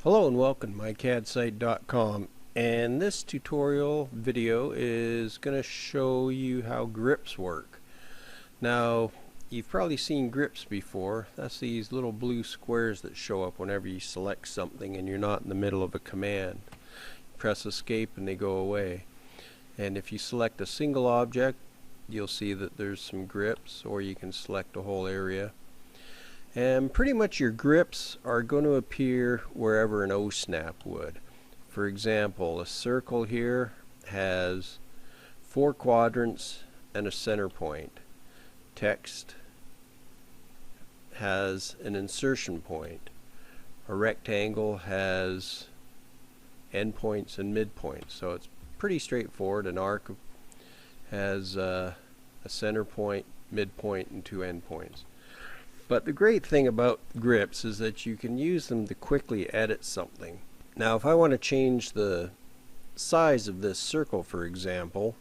Hello and welcome to mycadsite.com, and this tutorial video is going to show you how grips work. Now, you've probably seen grips before. That's these little blue squares that show up whenever you select something and you're not in the middle of a command. Press escape and they go away. And if you select a single object, you'll see that there's some grips, or you can select a whole area. And pretty much your grips are going to appear wherever an O-snap would. For example, a circle here has 4 quadrants and a center point. Text has an insertion point. A rectangle has endpoints and midpoints. So it's pretty straightforward. An arc has a center point, midpoint, and 2 endpoints. But the great thing about grips is that you can use them to quickly edit something. Now, if I want to change the size of this circle, for example,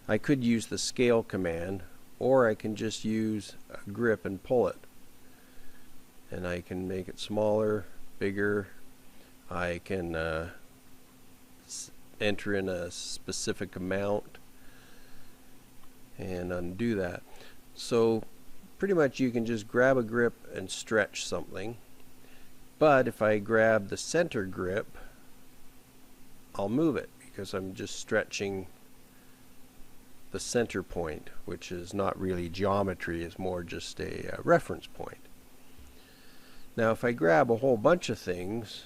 I could use the scale command, or I can just use a grip and pull it. And I can make it smaller, bigger. I can enter in a specific amount and undo that. So pretty much you can just grab a grip and stretch something, but if I grab the center grip, I'll move it because I'm just stretching the center point, which is not really geometry, it's more just a reference point. Now if I grab a whole bunch of things,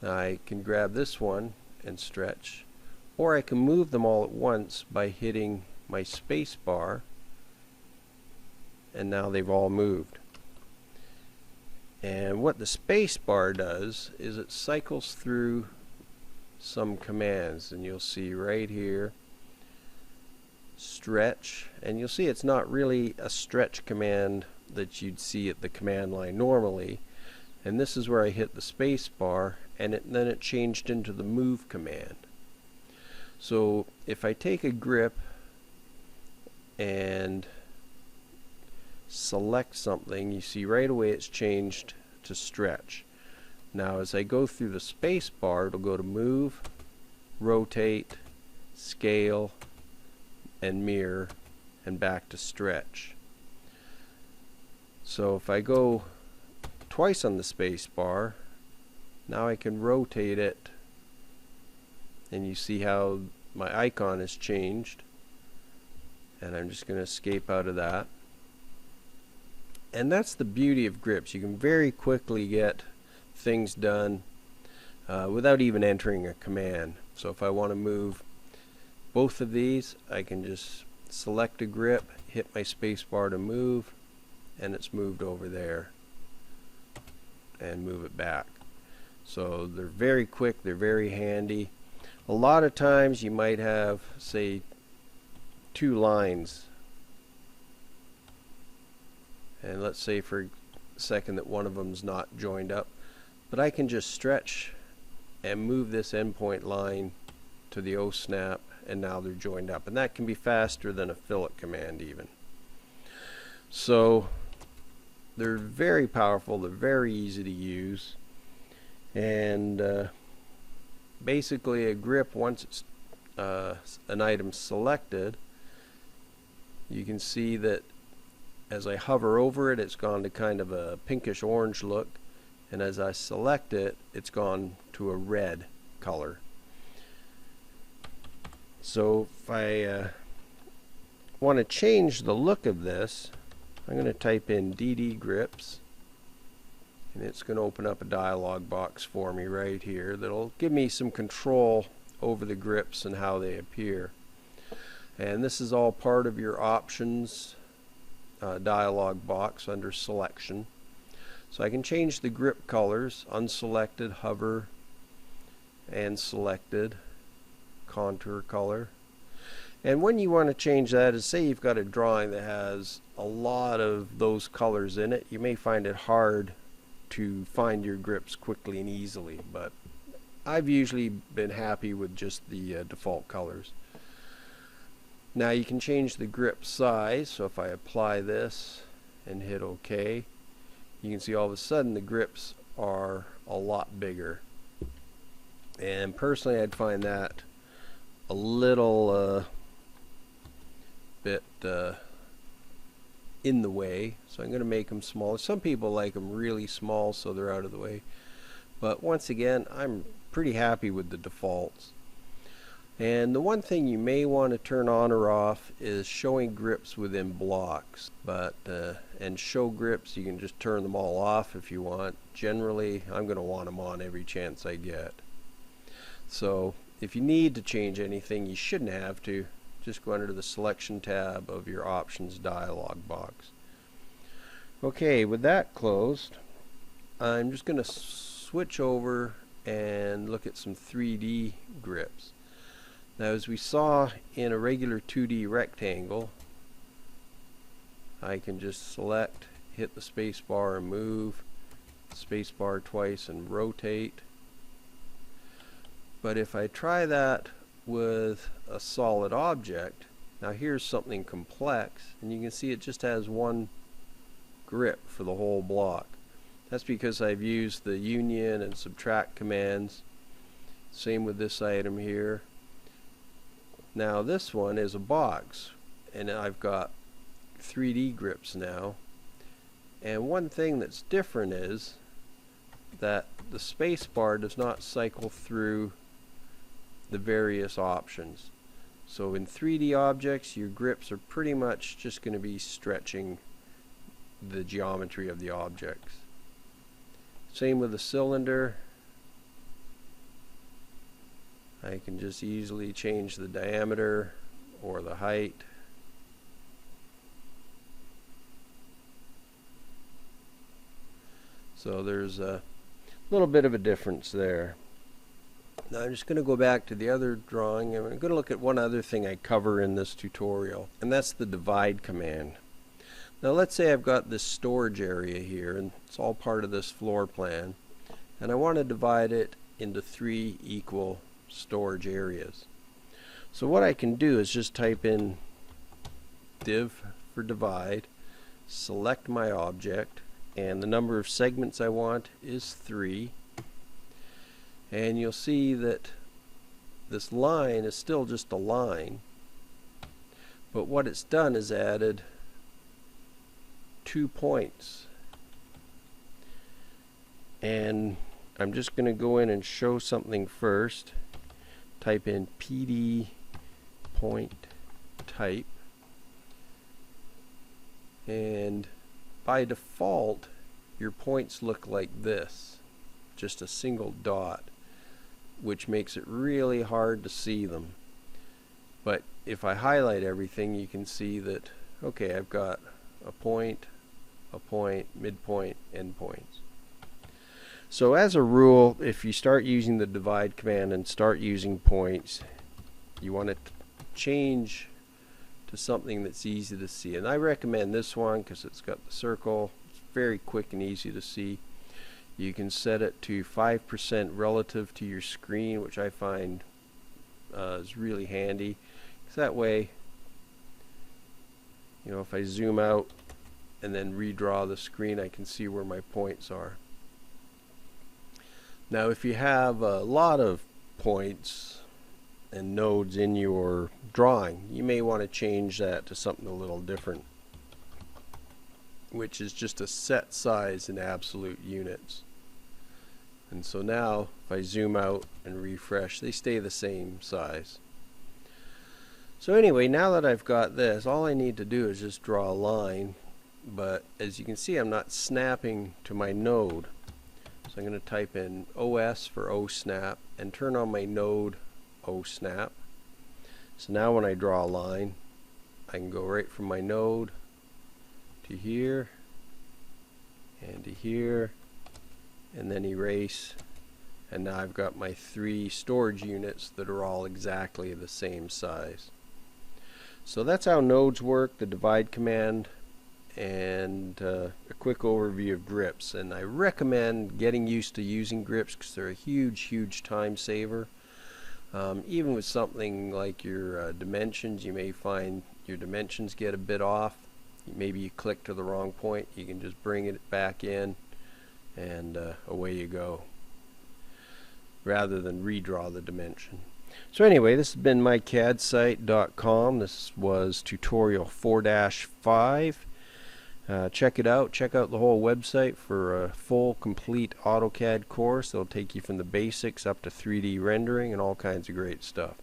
I can grab this one and stretch, or I can move them all at once by hitting my space bar, and now they've all moved. And what the space bar does is it cycles through some commands, and you'll see right here stretch, and you'll see it's not really a stretch command that you'd see at the command line normally, and this is where I hit the space bar, and then it changed into the move command. So if I take a grip and select something, you see right away it's changed to stretch. Now as I go through the space bar, it'll go to move, rotate, scale, and mirror, and back to stretch. So if I go twice on the space bar, now I can rotate it, and you see how my icon has changed, and I'm just going to escape out of that. And that's the beauty of grips. You can very quickly get things done without even entering a command. So if I want to move both of these, I can just select a grip, hit my space bar to move, and it's moved over there, and move it back. So they're very quick, they're very handy. A lot of times you might have, say, 2 lines, and let's say for a second that one of them's not joined up, but I can just stretch and move this endpoint line to the O snap, and now they're joined up, and that can be faster than a fillet command even. So they're very powerful, they're very easy to use, and basically a grip, once it's an item selected, you can see that as I hover over it, it's gone to kind of a pinkish orange look, and as I select it, it's gone to a red color. So if I want to change the look of this, I'm going to type in DD grips, and it's going to open up a dialog box for me right here that'll give me some control over the grips and how they appear. And this is all part of your options dialog box under selection. So I can change the grip colors: unselected, hover, and selected, contour color. And when you want to change that, is say you've got a drawing that has a lot of those colors in it, you may find it hard to find your grips quickly and easily, but I've usually been happy with just the default colors. Now you can change the grip size, so if I apply this and hit OK, you can see all of a sudden the grips are a lot bigger. And personally, I'd find that a little bit in the way, so I'm going to make them smaller. Some people like them really small so they're out of the way, but once again, I'm pretty happy with the defaults. And the one thing you may want to turn on or off is showing grips within blocks. But and show grips, you can just turn them all off if you want. Generally, I'm going to want them on every chance I get. So if you need to change anything, you shouldn't have to. Just go under the selection tab of your options dialog box. Okay, with that closed, I'm just going to switch over and look at some 3D grips. Now, as we saw in a regular 2D rectangle, I can just select, hit the space bar and move, space bar twice and rotate. But if I try that with a solid object, now here's something complex, and you can see it just has one grip for the whole block. That's because I've used the union and subtract commands. Same with this item here. Now this one is a box, and I've got 3D grips now. And one thing that's different is that the space bar does not cycle through the various options. So in 3D objects, your grips are pretty much just going to be stretching the geometry of the objects. Same with the cylinder. I can just easily change the diameter or the height. So there's a little bit of a difference there. Now I'm just going to go back to the other drawing, and I'm going to look at one other thing I cover in this tutorial, and that's the divide command. Now let's say I've got this storage area here, and it's all part of this floor plan, and I want to divide it into 3 equal storage areas. So what I can do is just type in div for divide, select my object, and the number of segments I want is 3. And you'll see that this line is still just a line, but what it's done is added 2 points. And I'm just going to go in and show something first. Type in PD point type, and by default your points look like this, just a single dot, which makes it really hard to see them. But if I highlight everything, you can see that, okay, I've got a point, midpoint, endpoints. So as a rule, if you start using the divide command and start using points, you want to change to something that's easy to see. And I recommend this one because it's got the circle. It's very quick and easy to see. You can set it to 5% relative to your screen, which I find is really handy. Because that way, you know, if I zoom out and then redraw the screen, I can see where my points are. Now if you have a lot of points and nodes in your drawing, you may want to change that to something a little different, which is just a set size in absolute units. And so now if I zoom out and refresh, they stay the same size. So anyway, now that I've got this, all I need to do is just draw a line, but as you can see, I'm not snapping to my node. So I'm going to type in OS for OSnap and turn on my node OSnap. So now when I draw a line, I can go right from my node to here and to here, and then erase, and now I've got my 3 storage units that are all exactly the same size. So that's how nodes work, the divide command, and a quick overview of grips. And I recommend getting used to using grips because they're a huge time saver. Even with something like your dimensions, you may find your dimensions get a bit off. Maybe you click to the wrong point, you can just bring it back in and away you go, rather than redraw the dimension. So anyway, this has been mycadsite.com. This was tutorial 4-5. Check it out. Check out the whole website for a full, complete AutoCAD course. It'll take you from the basics up to 3D rendering and all kinds of great stuff.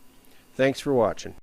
Thanks for watching.